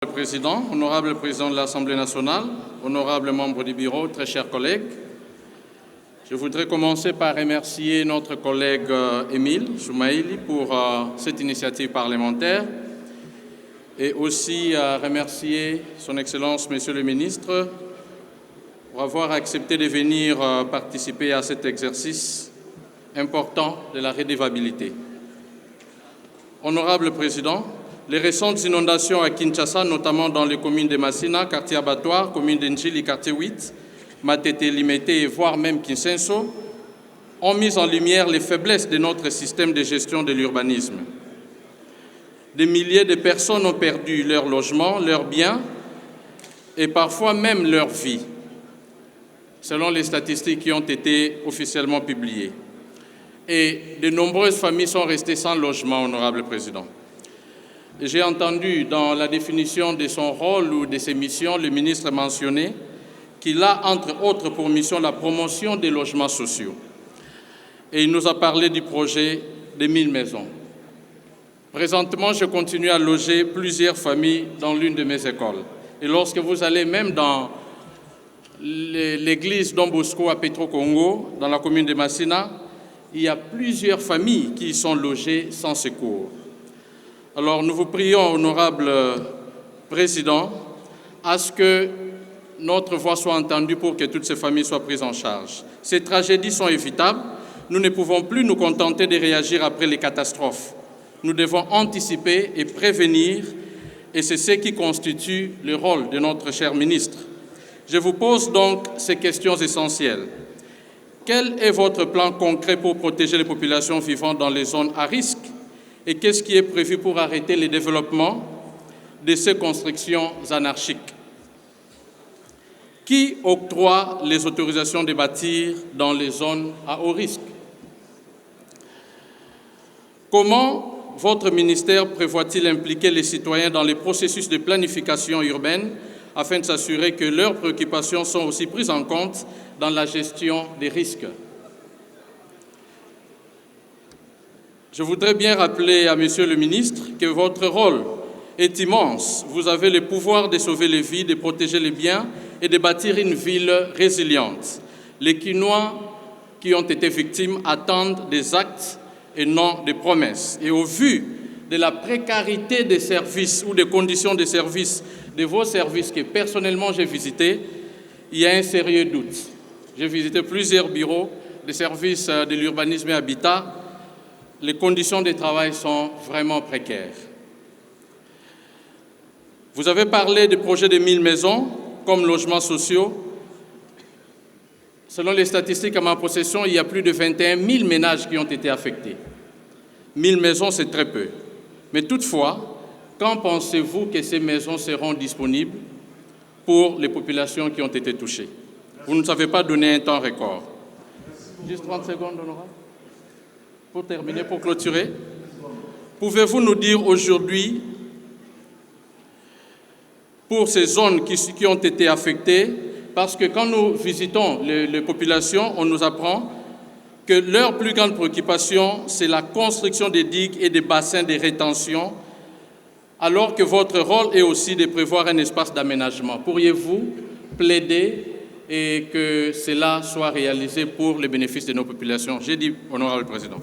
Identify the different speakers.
Speaker 1: Honorable président de l'Assemblée nationale, honorables membres du bureau, très chers collègues, je voudrais commencer par remercier notre collègue Émile Soumaïli pour cette initiative parlementaire et aussi remercier son Excellence, Monsieur le Ministre, pour avoir accepté de venir participer à cet exercice important de la redevabilité. Honorable Président, les récentes inondations à Kinshasa, notamment dans les communes de Massina, quartier Abattoir, commune d'Njili, quartier 8, Matete, Limete et voire même Kinsenso, ont mis en lumière les faiblesses de notre système de gestion de l'urbanisme. Des milliers de personnes ont perdu leur logement, leurs biens et parfois même leur vie, selon les statistiques qui ont été officiellement publiées. Et de nombreuses familles sont restées sans logement, honorable Président. J'ai entendu dans la définition de son rôle ou de ses missions, le ministre mentionner qu'il a, entre autres, pour mission la promotion des logements sociaux. Et il nous a parlé du projet des 1000 maisons. Présentement, je continue à loger plusieurs familles dans l'une de mes écoles. Et lorsque vous allez même dans l'église Don Bosco à Petro-Congo, dans la commune de Massina, il y a plusieurs familles qui y sont logées sans secours. Alors nous vous prions, honorable Président, à ce que notre voix soit entendue pour que toutes ces familles soient prises en charge. Ces tragédies sont évitables. Nous ne pouvons plus nous contenter de réagir après les catastrophes. Nous devons anticiper et prévenir, et c'est ce qui constitue le rôle de notre cher ministre. Je vous pose donc ces questions essentielles. Quel est votre plan concret pour protéger les populations vivant dans les zones à risque? Et qu'est-ce qui est prévu pour arrêter le développement de ces constructions anarchiques? Qui octroie les autorisations de bâtir dans les zones à haut risque? Comment votre ministère prévoit-il impliquer les citoyens dans les processus de planification urbaine afin de s'assurer que leurs préoccupations sont aussi prises en compte dans la gestion des risques? Je voudrais bien rappeler à Monsieur le ministre que votre rôle est immense. Vous avez le pouvoir de sauver les vies, de protéger les biens et de bâtir une ville résiliente. Les Kinois qui ont été victimes attendent des actes et non des promesses. Et au vu de la précarité des services ou des conditions de service de vos services que personnellement j'ai visités, il y a un sérieux doute. J'ai visité plusieurs bureaux des services de l'urbanisme et habitat. Les conditions de travail sont vraiment précaires. Vous avez parlé du projet de 1000 maisons comme logements sociaux. Selon les statistiques à ma possession, il y a plus de 21 000 ménages qui ont été affectés. 1000 maisons, c'est très peu. Mais toutefois, quand pensez-vous que ces maisons seront disponibles pour les populations qui ont été touchées? Vous ne nous avez pas donné un temps record. Juste 30 secondes, honorable. Pour terminer, pour clôturer, pouvez-vous nous dire aujourd'hui, pour ces zones qui ont été affectées, parce que quand nous visitons les populations, on nous apprend que leur plus grande préoccupation, c'est la construction des digues et des bassins de rétention, alors que votre rôle est aussi de prévoir un espace d'aménagement. Pourriez-vous plaider et que cela soit réalisé pour le bénéfice de nos populations? J'ai dit, honorable Président.